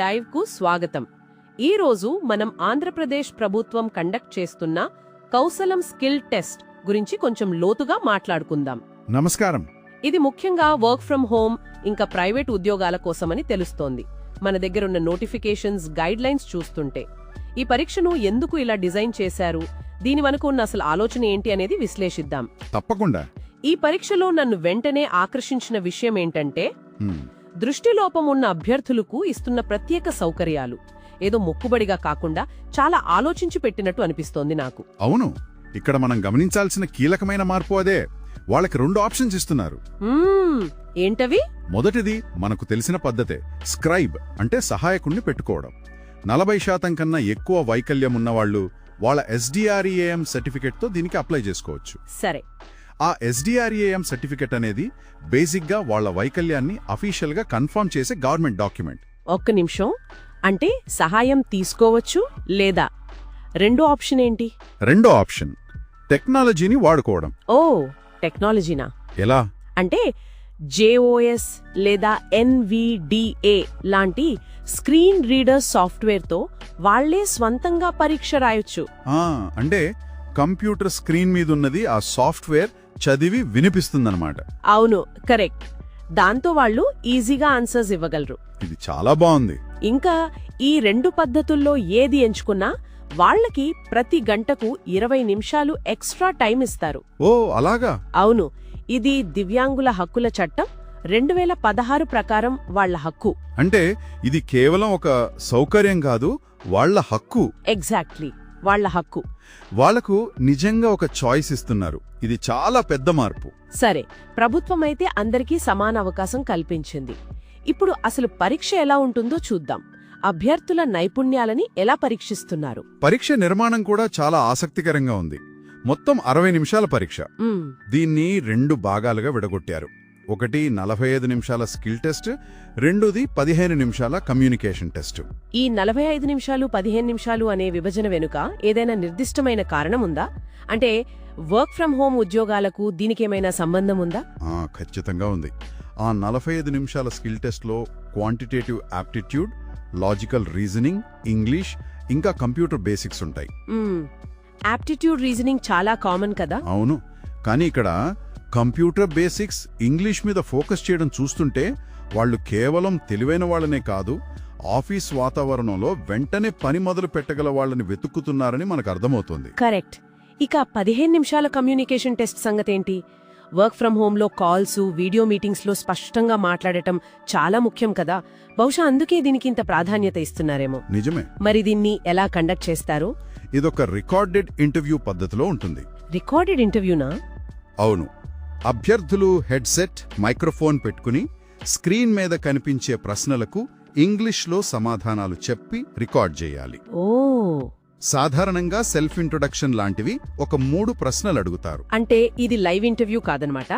లైవ్కు స్వాగతం. ఈరోజు మనం ఆంధ్రప్రదేశ్ ప్రభుత్వం కండక్ట్ చేస్తున్న కౌశలం స్కిల్ టెస్ట్ గురించి కొంచెం లోతుగా మాట్లాడుకుందాం. నమస్కారం. ఇది ముఖ్యంగా వర్క్ ఫ్రం హోమ్ ఇంకా ప్రైవేట్ ఉద్యోగాల కోసమని తెలుస్తోంది. మన దగ్గరున్న నోటిఫికేషన్స్, గైడ్ లైన్స్ చూస్తుంటే ఈ పరీక్షను ఎందుకు ఇలా డిజైన్ చేశారు, దీని వరకు ఉన్న అసలు ఆలోచన ఏంటి అనేది విశ్లేషిద్దాం. తప్పకుండా. ఈ పరీక్షలో నన్ను వెంటనే ఆకర్షించిన విషయం ఏంటంటే దృష్టిలోపం ఉన్న అభ్యర్థులకు ఇస్తున్న ప్రత్యేక సౌకర్యాలు. ఏదో మొక్కుబడిగా కాకుండా చాలా ఆలోచించి పెట్టినట్టు అనిపిస్తోంది నాకు. అవును, ఇక్కడ మనం గమనించాల్సిన కీలకమైన మార్పు అదే. వాళ్ళకి 2 ఆప్షన్స్ ఇస్తున్నారు. ఏంటవి? మొదటిది మనకు తెలిసిన పద్ధతే, స్క్రైబ్ అంటే సహాయకుణ్ణి పెట్టుకోవడం. 40% కన్నా ఎక్కువ వైకల్యం ఉన్నవాళ్లు వాళ్ళ SDREAM సర్టిఫికెట్తో దీనికి అప్లై చేసుకోవచ్చు. సరే, ఆ SDREAM సర్టిఫికెట్ అనేది బేసిక్గా వాళ్ళ వైకల్యాన్ని అఫీషియల్గా కన్ఫర్మ్ చేసే గవర్నమెంట్ డాక్యుమెంట్. ఒక్క నిమిషం, అంటే సహాయం తీసుకోవచ్చు లేదా? రెండో ఆప్షన్ ఏంటి? రెండో ఆప్షన్ టెక్నాలజీని వాడుకోవడం. ఓ, టెక్నాలజీనా? ఎలా అంటే JOS లేదా NVDA లాంటి స్క్రీన్ రీడర్ సాఫ్ట్వేర్తో వాళ్లే స్వంతంగా పరీక్ష రాయొచ్చు. అంటే కంప్యూటర్ స్క్రీన్ మీదున్నది ఆ సాఫ్ట్వేర్ చదివి వినిపిస్తుందన్నమాట. అవును, కరెక్ట్. దాంతో వాళ్ళు ఈజీగా ఆన్సర్స్ ఇవ్వగలరు. ఇది చాలా బాగుంది. ఇంకా ఈ 2 పద్ధతుల్లో ఏది ఎంచుకున్నా వాళ్లకి ప్రతి గంటకు 20 నిమిషాలు ఎక్స్ట్రా టైం ఇస్తారు. ఓ, అలాగా? అవును, ఇది దివ్యాంగుల హక్కుల చట్టం 2016 ప్రకారం వాళ్ల హక్కు. అంటే ఇది కేవలం ఒక సౌకర్యం కాదు, వాళ్ల హక్కు. ఎగ్జాక్ట్లీ, వాళ్ల హక్కు. వాళ్లకు నిజంగా ఒక చాయిస్ ఇస్తున్నారు. ఇది చాలా పెద్ద మార్పు. సరే, ప్రభుత్వమైతే అందరికీ సమాన అవకాశం కల్పించింది. ఇప్పుడు అసలు పరీక్ష ఎలా ఉంటుందో చూద్దాం. అభ్యర్థుల నైపుణ్యాలని ఎలా పరీక్షిస్తున్నారు? పరీక్ష నిర్మాణం కూడా చాలా ఆసక్తికరంగా ఉంది. మొత్తం 60 నిమిషాల పరీక్ష. దీన్ని 2 భాగాలుగా విడగొట్టారు. ఒకటి 45 నిమిషాల స్కిల్ టెస్ట్, రెండోది 15 నిమిషాల కమ్యూనికేషన్ టెస్ట్. ఈ 45 నిమిషాలు 15 నిమిషాలు అనే విభజన వెనుక ఏదైనా నిర్దిష్టమైన కారణం ఉందా? అంటే వర్క్ ఫ్రం హోమ్ ఉద్యోగాలకు దీనికేమైనా సంబంధం ఉందా? ఖచ్చితంగా ఉంది. ఆ 45 నిమిషాల స్కిల్ టెస్ట్లో quantitative aptitude, logical reasoning, English ఇంకా కంప్యూటర్ బేసిక్స్ ఉంటాయి. యాప్టిట్యూడ్, రీజనింగ్ చాలా కామన్ కదా? అవును, కానీ ఇక్కడ కంప్యూటర్ బేసిక్స్, ఇంగ్లీష్ మీద ఫోకస్ చేయడం చూస్తుంటే వాళ్ళు కేవలం తెలివైన వాళ్ళనే కాదు, ఆఫీస్ వాతావరణంలో వెంటనే పని మొదలు పెట్టగల వాళ్ళని వెతుక్కుతున్నారని మనకు అర్థమవుతుంది. కరెక్ట్. ఇక 15 నిమిషాల కమ్యూనికేషన్ టెస్ట్ సంగతేంటి? వర్క్ ఫ్రం హోంలో కాల్స్, వీడియో మీటింగ్స్లో స్పష్టంగా మాట్లాడటం చాలా ముఖ్యం కదా. బహుశా అందుకే దీనికి ఇంత ప్రాధాన్యత ఇస్తున్నారేమో. నిజమే. మరి దీన్ని ఎలా కండక్ట్ చేస్తారు? ఇదొక రికార్డెడ్ ఇంటర్వ్యూ పద్ధతిలో ఉంటుంది. రికార్డెడ్ ఇంటర్వ్యూనా? అవును. అభ్యర్థులు హెడ్సెట్, మైక్రోఫోన్ పెట్టుకుని స్క్రీన్ మీద కనిపించే ప్రశ్నలకు ఇంగ్లీష్లో సమాధానాలు చెప్పి రికార్డ్ చేయాలి. ఓ, సాధారణంగా సెల్ఫ్ ఇంట్రొడక్షన్ లాంటివి ఒక 3 ప్రశ్నలు అడుగుతారు. అంటే ఇది లైవ్ ఇంటర్వ్యూ కాదనమాట.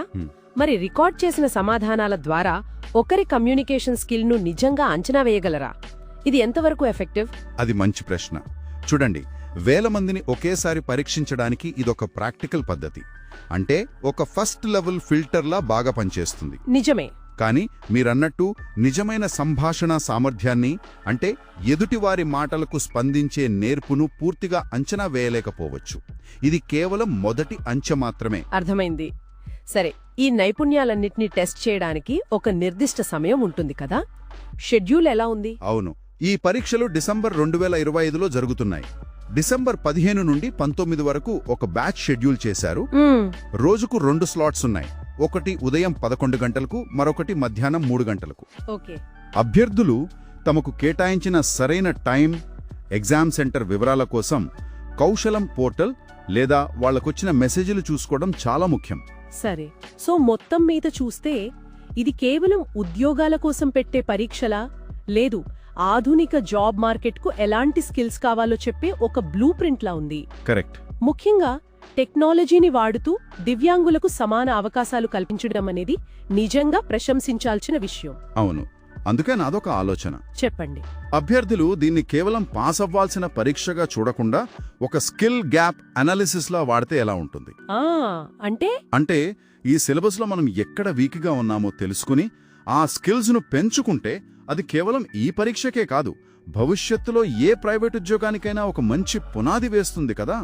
మరి రికార్డ్ చేసిన సమాధానాల ద్వారా ఒకరి కమ్యూనికేషన్ స్కిల్ను నిజంగా అంచనా వేయగలరా? ఇది ఎంతవరకు ఎఫెక్టివ్? అది మంచి ప్రశ్న. చూడండి, 1000 మందిని ఒకేసారి పరీక్షించడానికి ఇదొక ప్రాక్టికల్ పద్ధతి. అంటే ఒక ఫస్ట్ లెవెల్ ఫిల్టర్లా బాగా పనిచేస్తుంది. నిజమే. కానీ మీరన్నట్టు నిజమైన సంభాషణ సామర్థ్యాన్ని, అంటే ఎదుటివారి మాటలకు స్పందించే నేర్పును పూర్తిగా అంచనా వేయలేకపోవచ్చు. ఇది కేవలం మొదటి అంచె మాత్రమే. అర్థమైంది. సరే, ఈ నైపుణ్యాలన్నింటినీ టెస్ట్ చేయడానికి ఒక నిర్దిష్ట సమయం ఉంటుంది కదా? షెడ్యూల్ ఎలా ఉంది? అవును, ఈ పరీక్షలు డిసెంబర్ 2025లో జరుగుతున్నాయి. డిసెంబర్ 15 నుండి 19 వరకు ఒక బ్యాచ్ షెడ్యూల్ చేశారు. రోజుకు 2 స్లాట్స్ ఉన్నాయి. ఒకటి ఉదయం 11 గంటలకు, మరొకటి మధ్యాహ్నం 3 గంటలకు. అభ్యర్థులు తమకు కేటాయించిన సరైన టైం, ఎగ్జామ్ సెంటర్ వివరాల కోసం కౌశలం పోర్టల్ లేదా వాళ్లకొచ్చిన మెసేజ్లు చూసుకోవడం చాలా ముఖ్యం. సరే, సో మొత్తం మీద చూస్తే ఇది కేవలం ఉద్యోగాల కోసం పెట్టే పరీక్షలా? లేదు, ఆధునిక జాబ్ మార్కెట్కు ఎలాంటి స్కిల్స్ కావాలో చెప్పే ఒక బ్లూ ప్రింట్లా ఉంది. కరెక్ట్. ముఖ్యంగా టెక్నాలజీని వాడుతూ దివ్యాంగులకు సమాన అవకాశాలు కల్పించడం అనేది నిజంగా ప్రశంసించాల్సిన విషయం. అవును, అందుకే నాదొక ఆలోచన. చెప్పండి. అభ్యర్థులు దీన్ని కేవలం పాస్ అవ్వాల్సిన పరీక్షగా చూడకుండా ఒక స్కిల్ గ్యాప్ అనాలిసిస్లా వాడితే ఎలా ఉంటుంది? అంటే ఈ సిలబస్లో మనం ఎక్కడ వీక్గా ఉన్నామో తెలుసుకుని ఆ స్కిల్స్ను పెంచుకుంటే అది కేవలం ఈ పరీక్షకే కాదు, భవిష్యత్తులో ఏ ప్రైవేట్ ఉద్యోగానికైనా ఒక మంచి పునాది వేస్తుంది కదా.